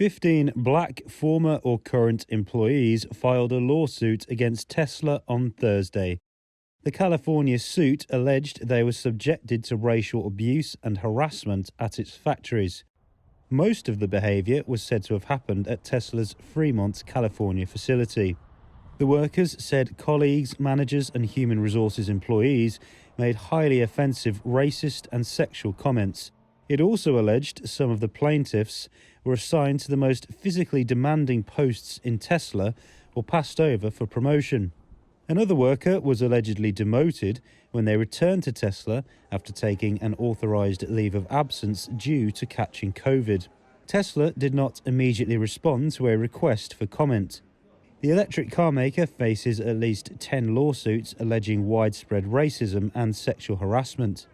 15 black former or current employees filed a lawsuit against Tesla on Thursday. The California suit alleged they were subjected to racial abuse and harassment at its factories. Most of the behavior was said to have happened at Tesla's Fremont, California facility. The workers said colleagues, managers, and human resources employees made highly offensive racist and sexual comments. It also alleged some of the plaintiffs were assigned to the most physically demanding posts in Tesla or passed over for promotion. Another worker was allegedly demoted when they returned to Tesla after taking an authorized leave of absence due to catching COVID. Tesla did not immediately respond to a request for comment. The electric car maker faces at least 10 lawsuits alleging widespread racism and sexual harassment.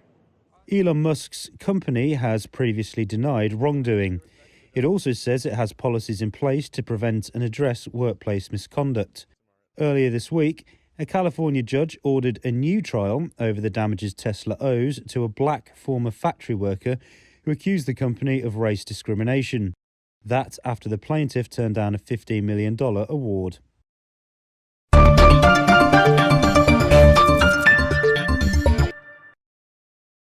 Elon Musk's company has previously denied wrongdoing. It also says it has policies in place to prevent and address workplace misconduct. Earlier this week, a California judge ordered a new trial over the damages Tesla owes to a black former factory worker who accused the company of race discrimination. That after the plaintiff turned down a $15 million award.